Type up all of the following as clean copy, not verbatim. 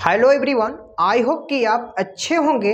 Hello everyone, I hope कि आप अच्छे होंगे।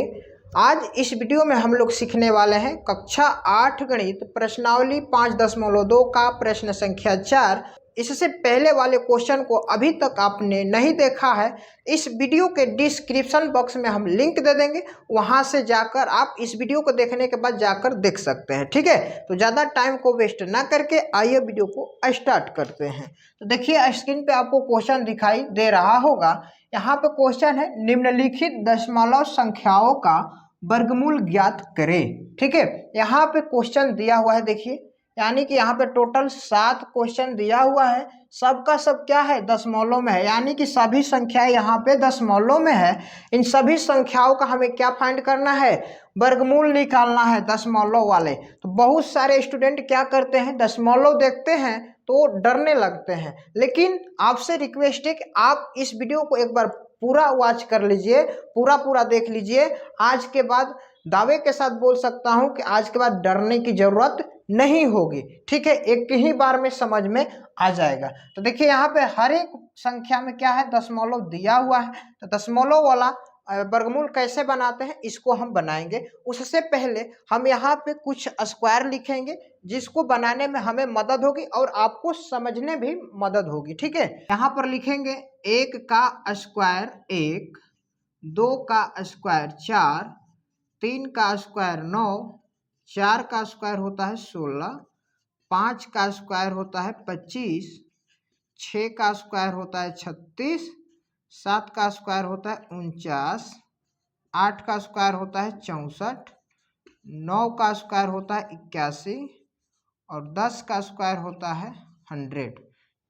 आज इस वीडियो में हम लोग सीखने वाले हैं कक्षा 8 गणित प्रश्नावली 5.2 का प्रश्न संख्या 4। इससे पहले वाले क्वेश्चन को अभी तक आपने नहीं देखा है, इस वीडियो के डिस्क्रिप्शन बॉक्स में हम लिंक दे देंगे, वहां से जाकर आप इस वीडियो को देखने के बाद जाकर देख सकते हैं। ठीक है, तो ज़्यादा टाइम को वेस्ट ना करके आइए वीडियो को स्टार्ट करते हैं। तो देखिए स्क्रीन पे आपको क्वेश्चन दिखाई दे रहा होगा। यहाँ पे क्वेश्चन है, निम्नलिखित दशमलव संख्याओं का वर्गमूल ज्ञात करें। ठीक है, यहाँ पे क्वेश्चन दिया हुआ है, देखिए यानी कि यहाँ पे टोटल 7 क्वेश्चन दिया हुआ है, सबका सब क्या है, दशमलव में है, यानी कि सभी संख्याएं यहाँ पे दशमलव में है। इन सभी संख्याओं का हमें क्या फाइंड करना है, वर्गमूल निकालना है दशमलव वाले। तो बहुत सारे स्टूडेंट क्या करते हैं, दशमलव देखते हैं तो डरने लगते हैं, लेकिन आपसे रिक्वेस्ट है कि आप इस वीडियो को एक बार पूरा वॉच कर लीजिए, पूरा देख लीजिए। आज के बाद दावे के साथ बोल सकता हूं कि आज के बाद डरने की जरूरत नहीं होगी। ठीक है, एक ही बार में समझ में आ जाएगा। तो देखिए यहाँ पे हर एक संख्या में क्या है, दशमलव दिया हुआ है। तो दशमलव वाला वर्गमूल कैसे बनाते हैं इसको हम बनाएंगे। उससे पहले हम यहाँ पे कुछ स्क्वायर लिखेंगे जिसको बनाने में हमें मदद होगी और आपको समझने भी मदद होगी। ठीक है, यहाँ पर लिखेंगे 1 का स्क्वायर 1, 2 का स्क्वायर 4, 3 का स्क्वायर 9, 4 का स्क्वायर होता है 16, 5 का स्क्वायर होता है 25, 6 का स्क्वायर होता है 36, 7 का स्क्वायर होता है 49, 8 का स्क्वायर होता है 64, 9 का स्क्वायर होता है 81 और 10 का स्क्वायर होता है 100।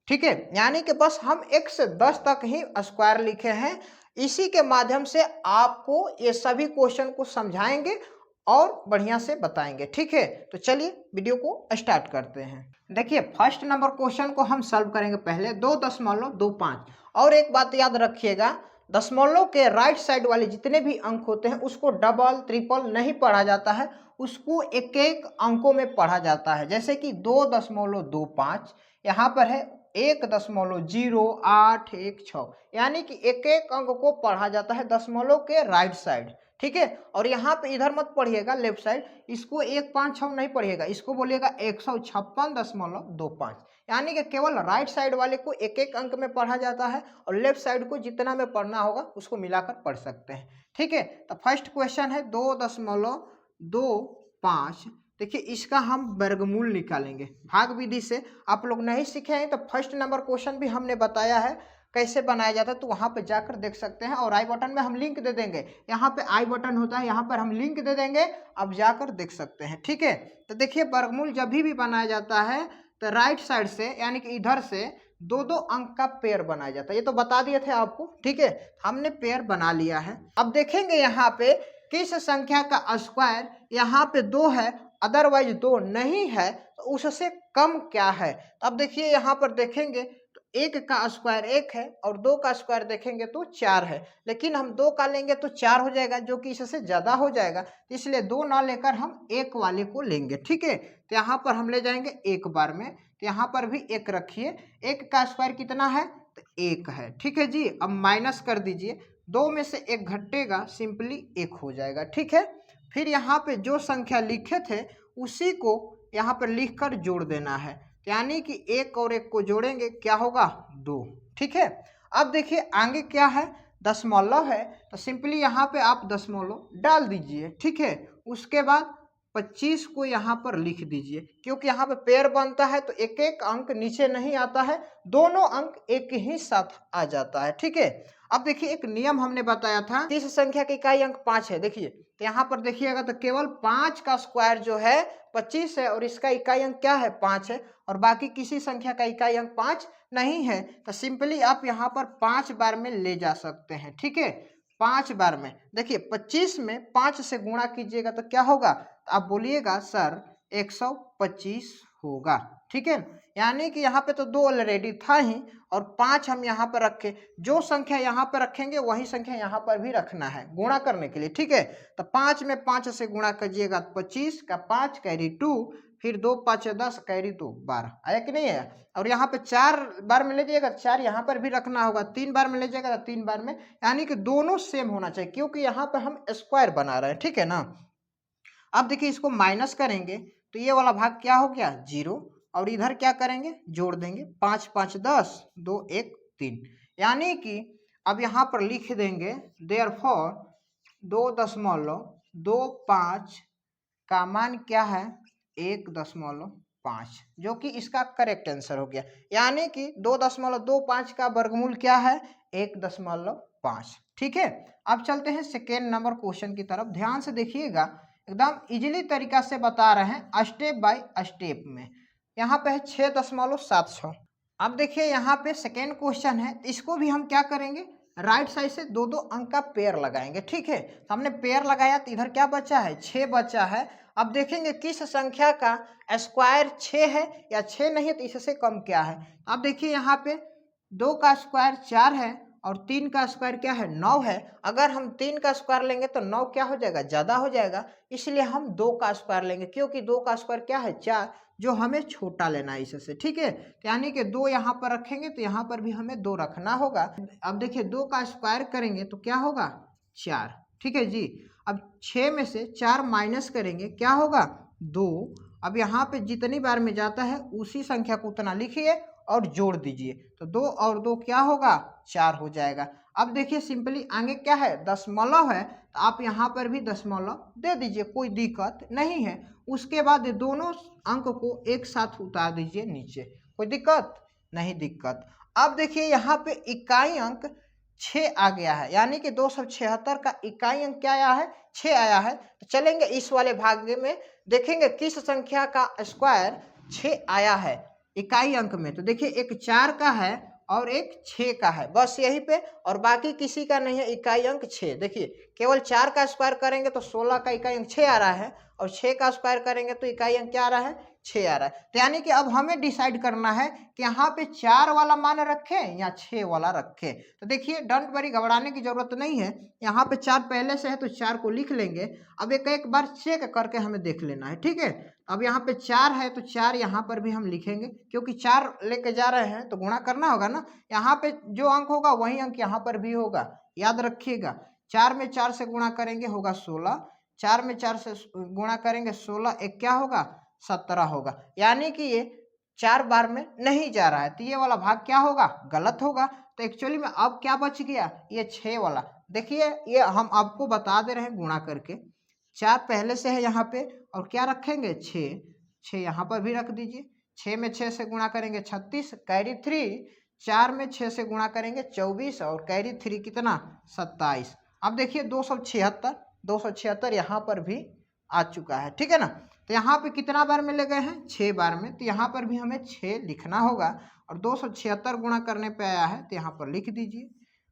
ठीक है, यानी कि बस हम 1 से 10 तक ही स्क्वायर लिखे हैं। इसी के माध्यम से आपको ये सभी क्वेश्चन को समझाएंगे और बढ़िया से बताएंगे। ठीक है, तो चलिए वीडियो को स्टार्ट करते हैं। देखिए फर्स्ट नंबर क्वेश्चन को हम सॉल्व करेंगे पहले 2.25। और एक बात याद रखिएगा, दशमलव के राइट साइड वाले जितने भी अंक होते हैं उसको डबल ट्रिपल नहीं पढ़ा जाता है, उसको एक एक अंकों में पढ़ा जाता है। जैसे कि 2.25 यहाँ पर है 1.0816, यानी कि एक एक अंक को पढ़ा जाता है दशमलव के राइट साइड। ठीक है, और यहाँ पे इधर मत पढ़िएगा लेफ्ट साइड, इसको 156 नहीं पढ़िएगा, इसको बोलिएगा 156.25, यानी कि केवल राइट साइड वाले को एक एक अंक में पढ़ा जाता है और लेफ्ट साइड को जितना में पढ़ना होगा उसको मिलाकर पढ़ सकते हैं। ठीक है, तो फर्स्ट क्वेश्चन है 2.25। देखिए इसका हम वर्गमूल निकालेंगे भाग विधि से। आप लोग नहीं सीखे हैं तो फर्स्ट नंबर क्वेश्चन भी हमने बताया है कैसे बनाया जाता है, तो वहां पे जाकर देख सकते हैं और आई बटन में हम लिंक दे देंगे। यहाँ पे आई बटन होता है, यहाँ पर हम लिंक दे देंगे, आप जाकर देख सकते हैं। ठीक है, तो देखिए वर्गमूल जब भी बनाया जाता है तो राइट साइड से यानी कि इधर से दो दो अंक का पेयर बनाया जाता है, ये तो बता दिए थे आपको। ठीक है, हमने पेयर बना लिया है। अब देखेंगे यहाँ पे किस संख्या का स्क्वायर यहाँ पे 2 है, अदरवाइज 2 नहीं है, तो उससे कम क्या है। अब देखिए यहाँ पर देखेंगे तो 1 का स्क्वायर 1 है और 2 का स्क्वायर देखेंगे तो 4 है, लेकिन हम 2 का लेंगे तो 4 हो जाएगा जो कि इससे ज्यादा हो जाएगा, इसलिए 2 ना लेकर हम 1 वाले को लेंगे। ठीक है, तो यहाँ पर हम ले जाएंगे 1 बार में, तो यहाँ पर भी 1 रखिए। 1 का स्क्वायर कितना है, तो 1 है। ठीक है जी, अब माइनस कर दीजिए, 2 में से 1 घटेगा, सिंपली 1 हो जाएगा। ठीक है, फिर यहाँ पे जो संख्या लिखे थे उसी को यहाँ पर लिखकर जोड़ देना है, यानी कि 1 और 1 को जोड़ेंगे क्या होगा, 2। ठीक है, अब देखिए आगे क्या है, दशमलव है, तो सिंपली यहाँ पे आप दशमलव डाल दीजिए। ठीक है, उसके बाद 25 को यहाँ पर लिख दीजिए, क्योंकि यहाँ पे पेयर बनता है तो एक एक अंक नीचे नहीं आता है, दोनों अंक एक ही साथ आ जाता है। ठीक है, अब देखिए एक नियम हमने बताया था, इस संख्या की इकाई अंक 5 है। देखिए तो यहाँ पर देखिएगा तो केवल 5 का स्क्वायर जो है 25 है और इसका इकाई अंक क्या है, 5 है, और बाकी किसी संख्या का इकाई अंक 5 नहीं है, तो सिंपली आप यहाँ पर 5 बार में ले जा सकते हैं। ठीक है, 5 बार में देखिए 25 में 5 से गुणा कीजिएगा तो क्या होगा, तो आप बोलिएगा सर 125 होगा। ठीक है, यानी कि यहाँ पे तो 2 ऑलरेडी था ही और 5 हम यहाँ पर रखे, जो संख्या यहाँ पर रखेंगे वही संख्या यहाँ पर भी रखना है गुणा करने के लिए। ठीक है, तो 5 में 5 से गुणा कीजिएगा 25 का 5 कैरी 2, फिर 2 5 10 कैरी 2 12 आया कि नहीं आया। और यहाँ पे 4 बार में ले जाइएगा 4 यहाँ पर भी रखना होगा, 3 बार में ले जाएगा तो 3 बार में, यानी कि दोनों सेम होना चाहिए क्योंकि यहाँ पे हम स्क्वायर बना रहे हैं, ठीक है ना। अब देखिए इसको माइनस करेंगे तो ये वाला भाग क्या हो गया 0, और इधर क्या करेंगे जोड़ देंगे 5 5 10 2 1 3, यानी कि अब यहाँ पर लिख देंगे देयरफॉर 2.25 का मान क्या है 1.5, जो कि इसका करेक्ट आंसर हो गया। यानी कि 2.25 का वर्गमूल क्या है 1.5। ठीक है, अब चलते हैं सेकेंड नंबर क्वेश्चन की तरफ। ध्यान से देखिएगा, एकदम इजीली तरीका से बता रहे हैं स्टेप बाय स्टेप में। यहाँ पे है 6.76। अब देखिए यहाँ पे सेकेंड क्वेश्चन है, इसको भी हम क्या करेंगे राइट साइड से दो दो अंक का पेयर लगाएंगे। ठीक है, तो हमने पेयर लगाया तो इधर क्या बचा है 6 बचा है। अब देखेंगे किस संख्या का स्क्वायर 6 है या 6 नहीं है तो इससे कम क्या है। अब देखिए यहाँ पे 2 का स्क्वायर 4 है और 3 का स्क्वायर क्या है 9 है। अगर हम 3 का स्क्वायर लेंगे तो 9 क्या हो जाएगा ज़्यादा हो जाएगा, इसलिए हम 2 का स्क्वायर लेंगे क्योंकि 2 का स्क्वायर क्या है 4, जो हमें छोटा लेना है इससे। ठीक है, यानी कि 2 यहाँ पर रखेंगे तो यहाँ पर भी हमें 2 रखना होगा। अब देखिए 2 का स्क्वायर करेंगे तो क्या होगा 4। ठीक है जी, अब 6 में से 4 माइनस करेंगे क्या होगा 2। अब यहाँ पे जितनी बार में जाता है उसी संख्या को उतना लिखिए और जोड़ दीजिए, तो 2 और 2 क्या होगा 4 हो जाएगा। अब देखिए सिंपली आगे क्या है दशमलव है, तो आप यहाँ पर भी दशमलव दे दीजिए, कोई दिक्कत नहीं है। उसके बाद दोनों अंक को एक साथ उतार दीजिए नीचे, कोई दिक्कत नहीं दिक्कत। अब देखिए यहाँ पे इकाई अंक 6 आ गया है, यानी कि 276 का इकाई अंक क्या आया है 6 आया है। तो चलेंगे इस वाले भाग में देखेंगे किस संख्या का स्क्वायर 6 आया है इकाई अंक में। तो देखिए एक 4 का है और एक 6 का है, बस यही पे, और बाकी किसी का नहीं है इकाई अंक 6। देखिए केवल 4 का स्क्वायर करेंगे तो 16 का इकाई अंक 6 आ रहा है, और 6 का स्क्वायर करेंगे तो इकाई अंक क्या आ रहा है 6 आ रहा है। तो यानी कि अब हमें डिसाइड करना है कि यहाँ पे 4 वाला मान रखें या 6 वाला रखें। तो देखिए डोंट वरी, घबराने की जरूरत नहीं है, यहाँ पे 4 पहले से है तो 4 को लिख लेंगे। अब एक बार चेक करके हमें देख लेना है। ठीक है, अब यहाँ पे 4 है तो 4 यहाँ पर भी हम लिखेंगे, क्योंकि 4 लेके जा रहे हैं तो गुणा करना होगा ना। यहाँ पे जो अंक होगा वही अंक यहाँ पर भी होगा, याद रखिएगा। 4 में 4 से गुणा करेंगे होगा 16, 4 में 4 से गुणा करेंगे 16 एक क्या होगा 17 होगा, यानी कि ये 4 बार में नहीं जा रहा है, तो ये वाला भाग क्या होगा गलत होगा। तो एक्चुअली में अब क्या बच गया ये 6 वाला। देखिए ये हम आपको बता दे रहे हैं गुणा करके, 4 पहले से है यहाँ पे और क्या रखेंगे 6 यहाँ पर भी रख दीजिए। 6 में 6 से गुणा करेंगे 36 कैरी 3, 4 में 6 से गुणा करेंगे 24 और कैरी 3 कितना 27। अब देखिए 276 यहाँ पर भी आ चुका है। ठीक है ना, तो यहाँ पे कितना बार में ले गए हैं 6 बार में, तो यहाँ पर भी हमें 6 लिखना होगा। और 276 गुणा करने पे आया है तो यहाँ पर लिख दीजिए।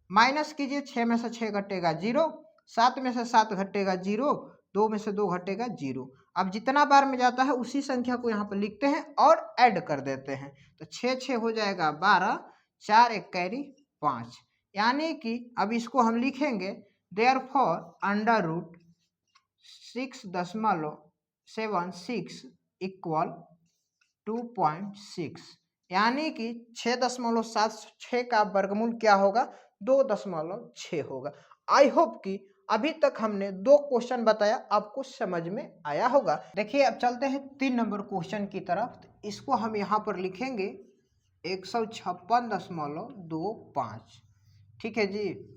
माइनस कीजिए, 6 में से 6 घटेगा 0, 7 में से 7 घटेगा 0, 2 में से 2 घटेगा 0। अब जितना बार में जाता है उसी संख्या को यहाँ पर लिखते हैं और ऐड कर देते हैं, तो 6 6 हो जाएगा 12, 4 एक कैरी 5, यानी कि अब इसको हम लिखेंगे देयरफॉर अंडर रूट 6.76 इक्वल 2.6, यानी कि 6.76 का वर्गमूल क्या होगा 2.6 होगा। आई होप कि अभी तक हमने 2 क्वेश्चन बताया आपको समझ में आया होगा। देखिए अब चलते हैं 3 नंबर क्वेश्चन की तरफ। इसको हम यहाँ पर लिखेंगे 156.25। ठीक है जी,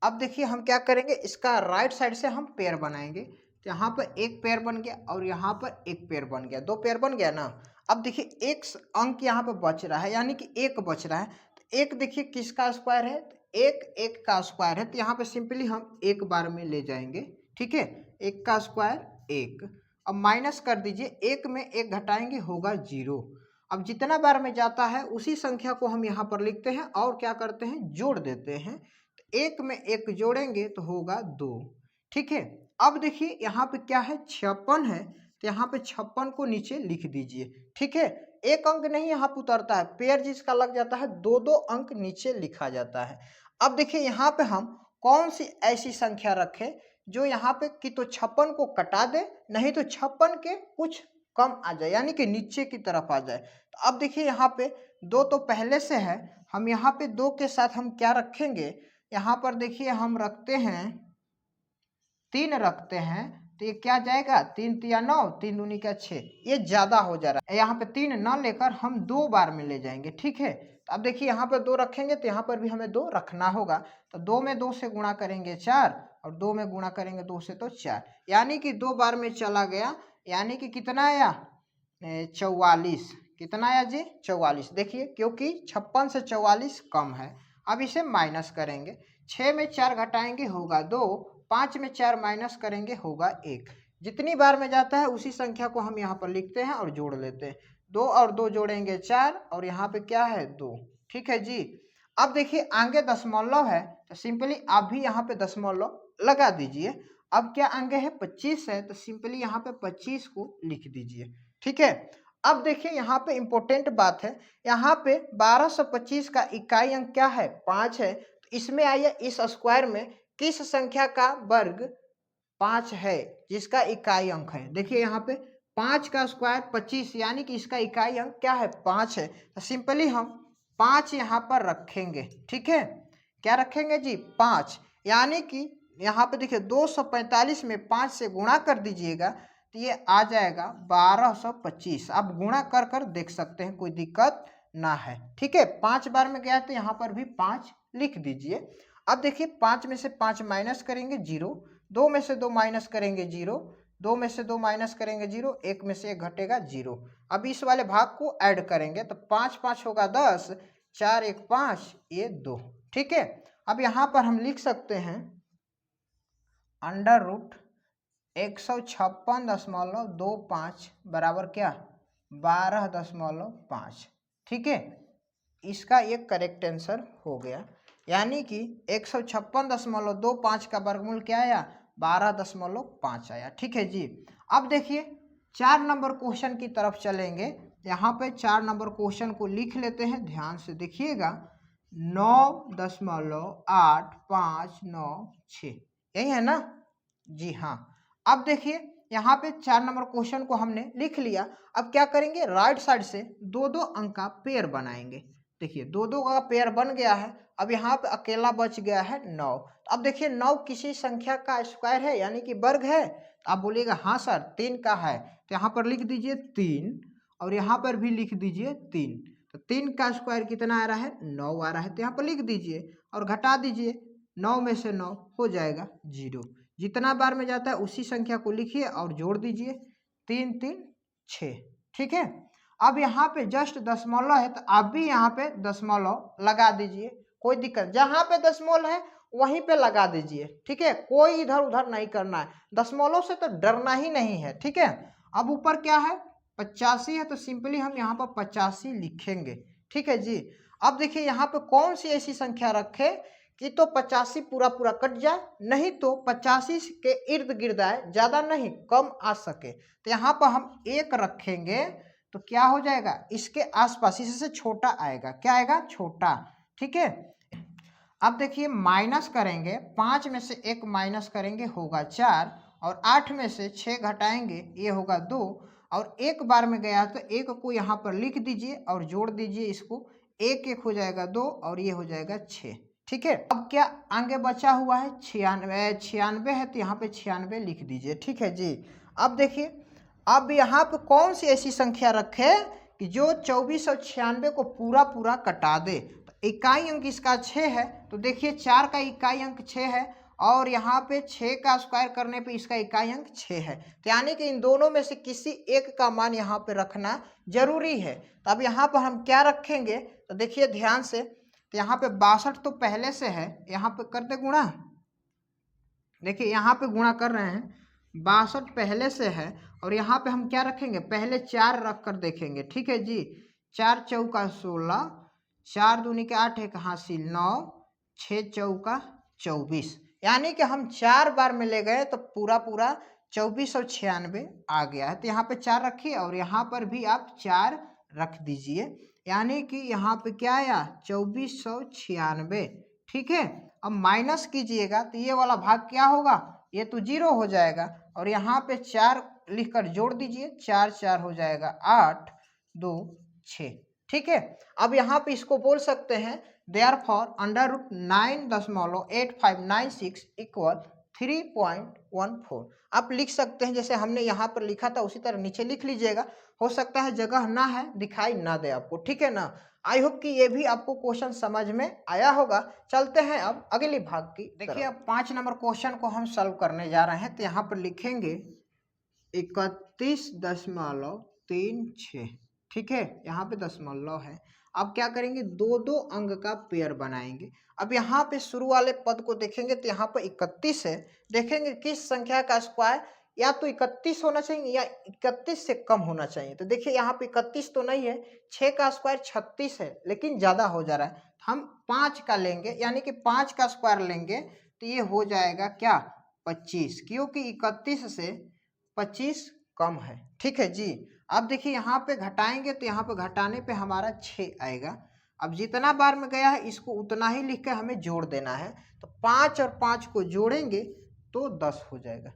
अब देखिए हम क्या करेंगे, इसका राइट साइड से हम पेयर बनाएंगे। तो यहाँ पर एक पेयर बन गया और यहाँ पर एक पेयर बन गया, 2 पेयर बन गया ना। अब देखिए एक अंक यहाँ पर बच रहा है, यानी कि एक बच रहा है। तो एक देखिए किसका स्क्वायर है, एक का स्क्वायर है, तो यहाँ पे सिंपली हम एक बार में ले जाएंगे। ठीक है, एक का स्क्वायर 1। अब माइनस कर दीजिए, 1 में 1 घटाएंगे होगा 0। अब जितना बार में जाता है उसी संख्या को हम यहाँ पर लिखते हैं और क्या करते हैं जोड़ देते हैं। तो 1 में 1 जोड़ेंगे तो होगा 2। ठीक है, अब देखिए यहाँ पे क्या है 56 है, तो यहाँ पे 56 को नीचे लिख दीजिए। ठीक है, एक अंक नहीं यहाँ पे उतरता है, पेयर जिसका लग जाता है 2 अंक नीचे लिखा जाता है। अब देखिए यहाँ पे हम कौन सी ऐसी संख्या रखें जो यहाँ पे कि तो 56 को कटा दे, नहीं तो 56 के कुछ कम आ जाए, यानी कि नीचे की तरफ आ जाए। तो अब देखिए यहाँ पे 2 तो पहले से है, हम यहाँ पे 2 के साथ हम क्या रखेंगे, यहाँ पर देखिए हम रखते हैं 3 रखते हैं, तो ये क्या जाएगा 3 तिया 9, 3 दूनी का 6, ये ज्यादा हो जा रहा है। यहाँ पे 3 न लेकर हम 2 बार में ले जाएंगे, ठीक है। तो अब देखिए यहाँ पर 2 रखेंगे तो यहाँ पर भी हमें 2 रखना होगा। तो 2 में 2 से गुणा करेंगे 4, और 2 में गुणा करेंगे 2 से तो 4, यानी कि 2 बार में चला गया, यानी कि कितना आया 44। कितना आया जी 44। देखिए क्योंकि 56 से 44 कम है। अब इसे माइनस करेंगे, 6 में 4 घटाएंगे होगा 2, 5 में 4 माइनस करेंगे होगा 1। जितनी बार में जाता है उसी संख्या को हम यहाँ पर लिखते हैं और जोड़ लेते हैं। 2 और 2 जोड़ेंगे 4, और यहाँ पे क्या है 2, ठीक है जी। अब देखिए आगे दशमलव है, तो सिंपली आप भी यहाँ पे दशमलव लगा दीजिए। अब क्या आगे है 25 है, तो सिंपली यहाँ पे 25 को लिख दीजिए, ठीक है। अब देखिए यहाँ पे इंपॉर्टेंट बात है, यहाँ पे 1225 का इकाई अंक क्या है 5 है। तो इसमें आइए इस स्क्वायर में किस संख्या का वर्ग 5 है जिसका इकाई अंक है। देखिए यहाँ पे 5 का स्क्वायर 25, यानी कि इसका इकाई अंक क्या है 5 है। तो सिंपली हम 5 यहाँ पर रखेंगे, ठीक है। क्या रखेंगे जी 5, यानी कि यहाँ पे देखिए 245 में 5 से गुणा कर दीजिएगा, तो ये आ जाएगा 1225। आप गुणा कर कर देख सकते हैं, कोई दिक्कत ना है, ठीक है। 5 बार में गया तो यहाँ पर भी 5 लिख दीजिए। अब देखिए 5 में से 5 माइनस करेंगे 0, 2 में से 2 माइनस करेंगे 0, 2 में से 2 माइनस करेंगे 0, 1 में से 1 घटेगा 0। अब इस वाले भाग को ऐड करेंगे तो 5 5 होगा 10, 4 1 5, ये 2, ठीक है। अब यहाँ पर हम लिख सकते हैं अंडर रूट 156.25 बराबर क्या 12.5, ठीक है। इसका ये करेक्ट आंसर हो गया, यानी कि 156.25 का वर्गमूल क्या आया 12.5 आया, ठीक है जी। अब देखिए 4 नंबर क्वेश्चन की तरफ चलेंगे। यहाँ पे 4 नंबर क्वेश्चन को लिख लेते हैं, ध्यान से देखिएगा। 9.8596, यही है ना जी हाँ। अब देखिए यहाँ पे 4 नंबर क्वेश्चन को हमने लिख लिया। अब क्या करेंगे राइट साइड से 2-2 अंक का पेयर बनाएंगे। देखिए 2-2 का पेयर बन गया है। अब यहाँ पे अकेला बच गया है 9। अब देखिए 9 किसी संख्या का स्क्वायर है, यानी कि वर्ग है। आप बोलिएगा हाँ सर 3 का है, तो यहाँ पर लिख दीजिए 3, और यहाँ पर भी लिख दीजिए 3। तो 3 का स्क्वायर कितना आ रहा है 9 आ रहा है, तो यहाँ पर लिख दीजिए और घटा दीजिए। 9 में से 9 हो जाएगा 0। जितना बार में जाता है उसी संख्या को लिखिए और जोड़ दीजिए, 3 3 6, ठीक है। अब यहाँ पे जस्ट दशमलव है, तो आप भी यहाँ पे दशमलव लगा दीजिए, कोई दिक्कत, जहाँ पे दशमलव है वहीं पे लगा दीजिए, ठीक है। कोई इधर उधर नहीं करना है, दशमलव से तो डरना ही नहीं है, ठीक है। अब ऊपर क्या है 85 है, तो सिंपली हम यहाँ पर 85 लिखेंगे, ठीक है जी। अब देखिए यहाँ पे कौन सी ऐसी संख्या रखे कि तो 85 पूरा पूरा कट जाए, नहीं तो 85 के इर्द गिर्द आए, ज्यादा नहीं कम आ सके। तो यहाँ पर हम 1 रखेंगे, तो क्या हो जाएगा इसके आसपास, इससे छोटा आएगा, क्या आएगा छोटा, ठीक है। अब देखिए माइनस करेंगे, 5 में से 1 माइनस करेंगे होगा 4, और 8 में से 6 घटाएंगे ये होगा 2, और 1 बार में गया तो 1 को यहाँ पर लिख दीजिए और जोड़ दीजिए इसको, 1 1 हो जाएगा 2, और ये हो जाएगा 6, ठीक है। अब क्या आगे बचा हुआ है 96 है, तो यहाँ पे 96 लिख दीजिए, ठीक है जी। अब देखिए अब यहाँ पे कौन सी ऐसी संख्या रखे कि जो 2496 को पूरा पूरा कटा दे। तो इकाई अंक इसका 6 है, तो देखिए 4 का इकाई अंक 6 है, और यहाँ पे 6 का स्क्वायर करने पे इसका इकाई अंक 6 है। तो यानी कि इन दोनों में से किसी एक का मान यहाँ पे रखना जरूरी है। तो अब यहाँ पर हम क्या रखेंगे, तो देखिए ध्यान से, तो यहाँ पे 62 तो पहले से है, यहाँ पे करते गुणा, देखिए यहाँ पे गुणा कर रहे हैं, 62 पहले से है, और यहाँ पे हम क्या रखेंगे पहले 4 रख कर देखेंगे, ठीक है जी। 4 चौका 16, 4 दूनी के 8, 1 हासिल 9, 6 चौका 24, यानी कि हम 4 बार में ले गए तो पूरा पूरा 2496 आ गया है। तो यहाँ पे 4 रखिए और यहाँ पर भी आप 4 रख दीजिए, यानी कि यहाँ पे क्या आया 2496, ठीक है। अब माइनस कीजिएगा तो ये वाला भाग क्या होगा, ये तो 0 हो जाएगा, और यहाँ पे 4 लिखकर जोड़ दीजिए, 4 4 हो जाएगा 8 2 6। ठीक है, अब यहाँ पे इसको बोल सकते हैं देयरफॉर √9.8596 इक्वल 3.14। आप लिख सकते हैं जैसे हमने यहाँ पर लिखा था उसी तरह नीचे लिख लीजिएगा। हो सकता है जगह ना है, दिखाई ना दे आपको, ठीक है ना। आई होप कि ये भी आपको क्वेश्चन समझ में आया होगा। चलते हैं अब अगली भाग की। देखिए अब 5 नंबर क्वेश्चन को हम सॉल्व करने जा रहे हैं। तो यहाँ पर लिखेंगे 31.36। ठीक है, यहाँ पे दशमलव है। अब क्या करेंगे, दो दो अंक का पेयर बनाएंगे। अब यहाँ पे शुरू वाले पद को देखेंगे तो यहाँ पर 31 है। देखेंगे किस संख्या का स्क्वायर या तो 31 होना चाहिए या 31 से कम होना चाहिए। तो देखिए यहाँ पे 31 तो नहीं है, 6 का स्क्वायर 36 है, लेकिन ज़्यादा हो जा रहा है। हम 5 का लेंगे, यानी कि 5 का स्क्वायर लेंगे तो ये हो जाएगा क्या 25, क्योंकि 31 से 25 कम है। ठीक है जी। अब देखिए यहाँ पे घटाएंगे तो यहाँ पे घटाने पे हमारा 6 आएगा। अब जितना बार में गया है इसको उतना ही लिख के हमें जोड़ देना है। तो 5 और 5 को जोड़ेंगे तो 10 हो जाएगा।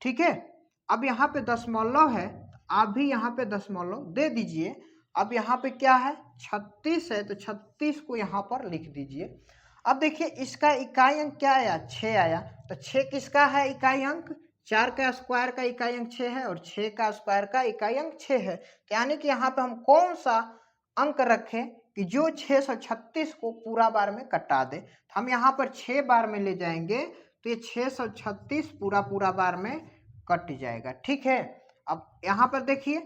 ठीक है, अब यहाँ पे दशमलव है, आप भी यहाँ पे दशमलव दे दीजिए। अब यहाँ पे क्या है 36 है, तो 36 को यहाँ पर लिख दीजिए। अब देखिए इसका इकाई अंक क्या आया, 6 आया। तो 6 किसका है इकाई अंक, 4 का स्क्वायर का इकाई अंक 6 है और 6 का स्क्वायर का इकाई अंक 6 है। यानी कि यहाँ पे हम कौन सा अंक रखें कि जो 636 को पूरा बार में कटा दे। तो हम यहाँ पर 6 बार में ले जाएंगे तो ये 636 पूरा पूरा बार में कट जाएगा। ठीक है, अब यहाँ पर देखिए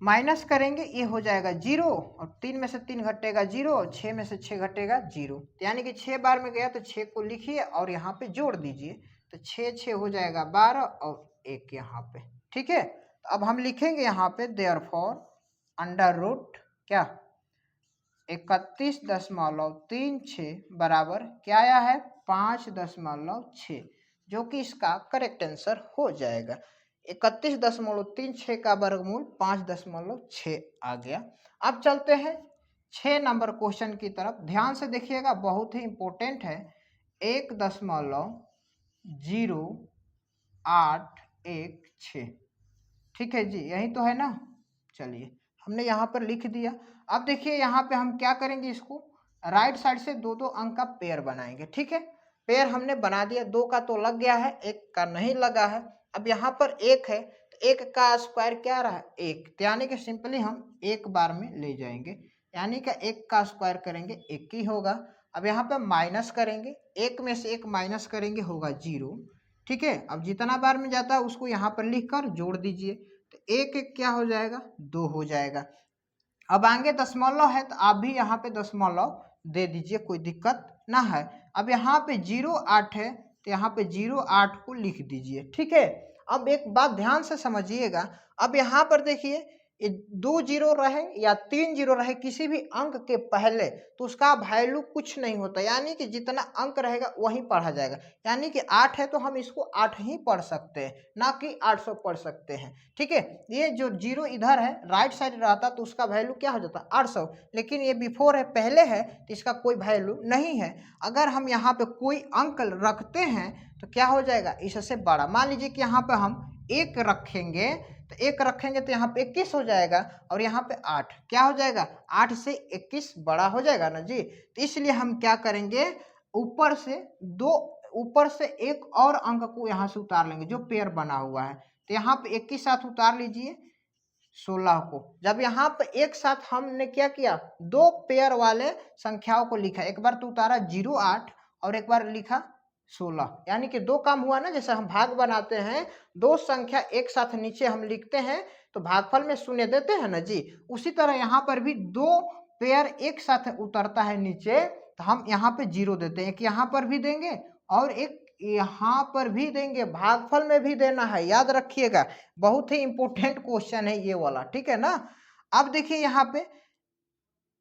माइनस करेंगे, ये हो जाएगा 0 और 3 में से 3 घटेगा 0 और 6 में से 6 घटेगा 0। यानी कि 6 बार में गया तो 6 को लिखिए और यहाँ पे जोड़ दीजिए। तो 6 6 हो जाएगा 12 और 1 यहाँ पे। ठीक है, तो अब हम लिखेंगे यहाँ पे देयरफॉर अंडर रूट क्या 31.36 बराबर क्या आया है 5.6, जो कि इसका करेक्ट आंसर हो जाएगा। 31.36 का वर्गमूल 5.6 आ गया। अब चलते हैं 6 नंबर क्वेश्चन की तरफ। ध्यान से देखिएगा, बहुत ही इंपॉर्टेंट है। 1.0816। ठीक है जी, यही तो है ना। चलिए हमने यहाँ पर लिख दिया। अब देखिए यहाँ पे हम क्या करेंगे, इसको राइट साइड से दो दो अंक का पेयर बनाएंगे। ठीक है, पेयर हमने बना दिया, 2 का तो लग गया है, 1 का नहीं लगा है। अब यहाँ पर 1 है तो 1 का स्क्वायर क्या रहा 1, यानी कि सिंपली हम 1 बार में ले जाएंगे, यानी कि 1 का स्क्वायर करेंगे 1 ही होगा। अब यहाँ पे माइनस करेंगे, 1 में से 1 माइनस करेंगे होगा 0। ठीक है, अब जितना बार में जाता है उसको यहाँ पर लिख कर जोड़ दीजिए। तो 1 1 क्या हो जाएगा 2 हो जाएगा। अब आगे दशमलव है तो आप भी यहाँ पे दशमलव दे दीजिए, कोई दिक्कत ना है। अब यहाँ पे 08 है तो यहाँ पे 08 को लिख दीजिए। ठीक है, अब एक बात ध्यान से समझिएगा। अब यहाँ पर देखिए 2 0 रहे या 3 0 रहे किसी भी अंक के पहले तो उसका वैल्यू कुछ नहीं होता, यानी कि जितना अंक रहेगा वही पढ़ा जाएगा। यानी कि 8 है तो हम इसको 8 ही पढ़ सकते हैं, ना कि 800 पढ़ सकते हैं। ठीक है, ये जो 0 इधर है राइट साइड रहता तो उसका वैल्यू क्या हो जाता 800, लेकिन ये बिफोर है पहले है तो इसका कोई वैल्यू नहीं है। अगर हम यहाँ पे कोई अंक रखते हैं तो क्या हो जाएगा इससे बड़ा। मान लीजिए कि यहाँ पे हम 1 रखेंगे तो 1 रखेंगे तो यहाँ पे 21 हो जाएगा और यहाँ पे 8 क्या हो जाएगा 8 से 21 बड़ा हो जाएगा ना जी। तो इसलिए हम क्या करेंगे, ऊपर से एक और अंक को यहाँ से उतार लेंगे जो पेयर बना हुआ है। तो यहाँ पे 1 के साथ उतार लीजिए 16 को। जब यहाँ पे एक साथ हमने क्या किया, 2 पेयर वाले संख्याओं को लिखा, एक बार तो उतारा 08 और एक बार लिखा 16, यानी कि 2 काम हुआ ना। जैसे हम भाग बनाते हैं, 2 संख्या एक साथ नीचे हम लिखते हैं तो भागफल में शून्य देते हैं ना जी, उसी तरह यहाँ पर भी 2 पेयर एक साथ उतरता है नीचे तो हम यहाँ पे 0 देते हैं। एक यहाँ पर भी देंगे और एक यहाँ पर भी देंगे, भागफल में भी देना है, याद रखिएगा। बहुत ही इंपॉर्टेंट क्वेश्चन है ये वाला, ठीक है ना। अब देखिए यहाँ पे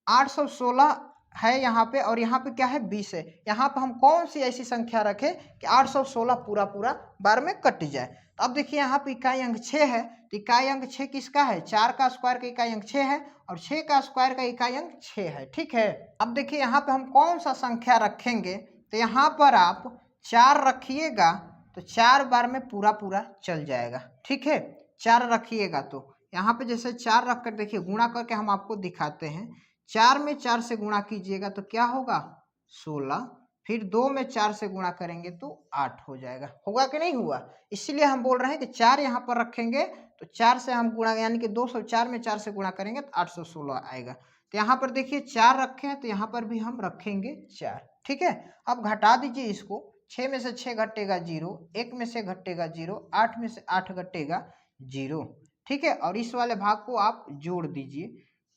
816 है यहाँ पे और यहाँ पे क्या है 20 है। यहाँ पे हम कौन सी ऐसी संख्या रखें कि 816 पूरा पूरा बार में कट जाए। तो अब देखिए यहाँ पे इकाई अंक 6 है तो इकाई अंक 6 किसका है, 4 का स्क्वायर का इकाई अंक 6 है और 6 का स्क्वायर का इकाई अंक 6 है। ठीक है, अब देखिए यहाँ पे हम कौन सा संख्या रखेंगे, तो यहाँ पर आप 4 रखिएगा तो 4 बार में पूरा पूरा चल जाएगा। ठीक है, 4 रखिएगा तो यहाँ पे जैसे 4 रख कर देखिए गुणा करके हम आपको दिखाते हैं। 4 में 4 से गुणा कीजिएगा तो क्या होगा 16, फिर 2 में 4 से गुणा करेंगे तो 8 हो जाएगा। होगा कि नहीं हुआ? इसीलिए हम बोल रहे हैं कि 4 यहाँ पर रखेंगे तो 4 से हम गुणा यानी कि 204 में 4 से गुणा करेंगे तो 816 आएगा। तो यहाँ पर देखिए 4 रखे हैं तो यहाँ पर भी हम रखेंगे 4। ठीक है, अब घटा दीजिए इसको। 6 में से 6 घटेगा 0, 1 में से घटेगा 0, 8 में से 8 घटेगा 0। ठीक है, और इस वाले भाग को आप जोड़ दीजिए,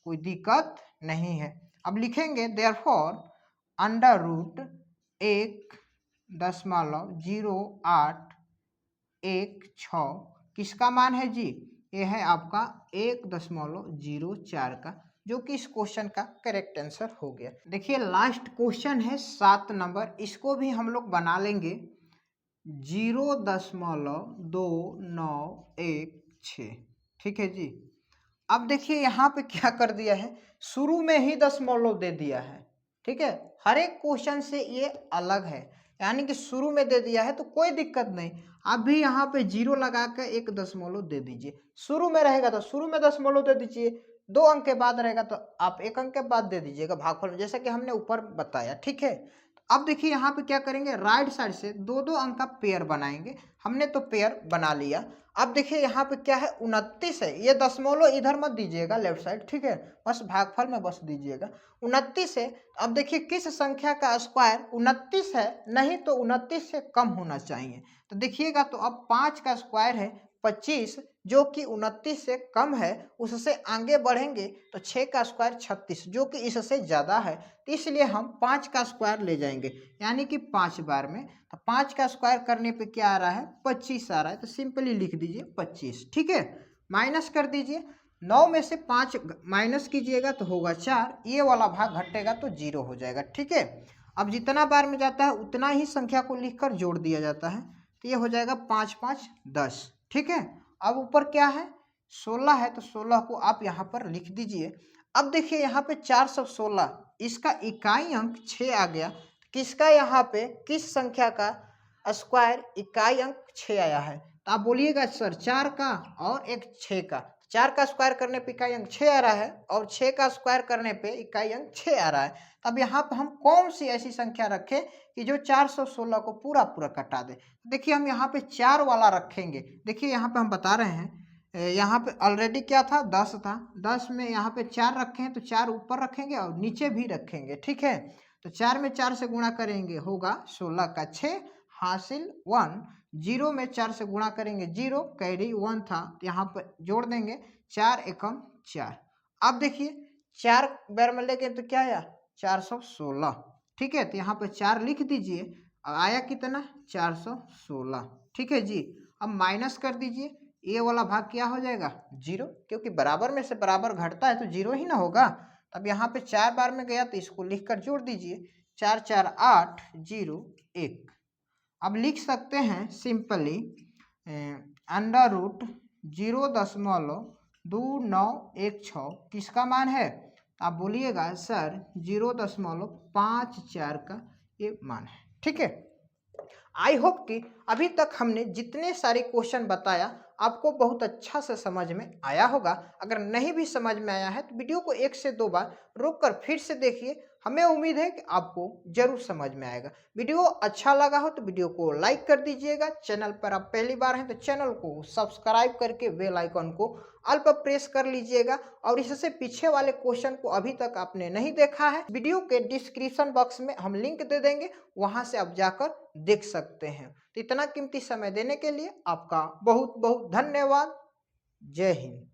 कोई दिक्कत नहीं है। अब लिखेंगे देयरफॉर अंडर रूट 1.0816 किसका मान है जी? ये है आपका 1.04 का, जो कि इस क्वेश्चन का करेक्ट आंसर हो गया। देखिए लास्ट क्वेश्चन है 7 नंबर, इसको भी हम लोग बना लेंगे 0.2916। ठीक है जी। अब देखिए यहाँ पे क्या कर दिया है, शुरू में ही दशमलव दे दिया है। ठीक है, हर एक क्वेश्चन से ये अलग है, यानी कि शुरू में दे दिया है तो कोई दिक्कत नहीं। आप भी यहाँ पे 0 लगा कर 1 दशमलव दे दीजिए। शुरू में रहेगा तो शुरू में दशमलव दे दीजिए, 2 अंक के बाद रहेगा तो आप 1 अंक के बाद दे दीजिएगा भागफल में, जैसा कि हमने ऊपर बताया। ठीक है, अब देखिए यहाँ पे क्या करेंगे, राइट साइड से 2-2 अंक का पेयर बनाएंगे। हमने तो पेयर बना लिया। अब देखिए यहाँ पे क्या है 29 है, ये दशमलव इधर मत दीजिएगा लेफ्ट साइड। ठीक है, बस भागफल में बस दीजिएगा 29 है। अब देखिए किस संख्या का स्क्वायर 29 है, नहीं तो 29 से कम होना चाहिए। तो देखिएगा तो अब 5 का स्क्वायर है 25, जो कि 29 से कम है। उससे आगे बढ़ेंगे तो 6 का स्क्वायर 36, जो कि इससे ज़्यादा है। तो इसलिए हम 5 का स्क्वायर ले जाएंगे, यानी कि 5 बार में। तो 5 का स्क्वायर करने पे क्या आ रहा है 25 आ रहा है, तो सिंपली लिख दीजिए 25। ठीक है, माइनस कर दीजिए, 9 में से 5 माइनस कीजिएगा तो होगा 4, ये वाला भाग घटेगा तो 0 हो जाएगा। ठीक है, अब जितना बार में जाता है उतना ही संख्या को लिखकर जोड़ दिया जाता है, तो ये हो जाएगा 5 5 10। ठीक है, अब ऊपर क्या है 16 है, तो 16 को आप यहाँ पर लिख दीजिए। अब देखिए यहाँ पे 416, इसका इकाई अंक 6 आ गया। किसका यहाँ पे किस संख्या का स्क्वायर इकाई अंक 6 आया है? तो आप बोलिएगा सर 4 का और एक 6 का। 4 का स्क्वायर करने पे इकाई अंक 6 आ रहा है और 6 का स्क्वायर करने पे इकाई अंक 6 आ रहा है। अब यहाँ पे हम कौन सी ऐसी संख्या रखें कि जो 416 को पूरा पूरा कटा दे? देखिए हम यहाँ पे 4 वाला रखेंगे। देखिए यहाँ पे हम बता रहे हैं, यहाँ पे ऑलरेडी क्या था 10 था, 10 में यहाँ पे 4 रखे हैं तो 4 ऊपर रखेंगे और नीचे भी रखेंगे। ठीक है, तो 4 में 4 से गुणा करेंगे होगा 16 का 6 हासिल 1, 0 में 4 से गुणा करेंगे 0, कैरी 1 था, यहाँ पर जोड़ देंगे 4 एकम 4। अब देखिए 4 बार में लेके तो क्या आया 416। ठीक है, तो यहाँ पर 4 लिख दीजिए, आया कितना 416। ठीक है जी, अब माइनस कर दीजिए, ये वाला भाग क्या हो जाएगा 0, क्योंकि बराबर में से बराबर घटता है तो 0 ही ना होगा। अब यहाँ पे 4 बार में गया तो इसको लिखकर जोड़ दीजिए, 4 4 8 0 1। अब लिख सकते हैं सिंपली अंडर रूट 0.2916 किसका मान है? आप बोलिएगा सर 0.54 का ये मान है। ठीक है, आई होप कि अभी तक हमने जितने सारे क्वेश्चन बताया आपको बहुत अच्छा से समझ में आया होगा। अगर नहीं भी समझ में आया है तो वीडियो को 1 से 2 बार रोककर फिर से देखिए, हमें उम्मीद है कि आपको जरूर समझ में आएगा। वीडियो अच्छा लगा हो तो वीडियो को लाइक कर दीजिएगा। चैनल पर आप पहली बार हैं तो चैनल को सब्सक्राइब करके बेल आइकन को ऑल पर प्रेस कर लीजिएगा। और इससे पीछे वाले क्वेश्चन को अभी तक आपने नहीं देखा है, वीडियो के डिस्क्रिप्शन बॉक्स में हम लिंक दे देंगे, वहां से आप जाकर देख सकते हैं। तो इतना कीमती समय देने के लिए आपका बहुत बहुत धन्यवाद। जय हिंद।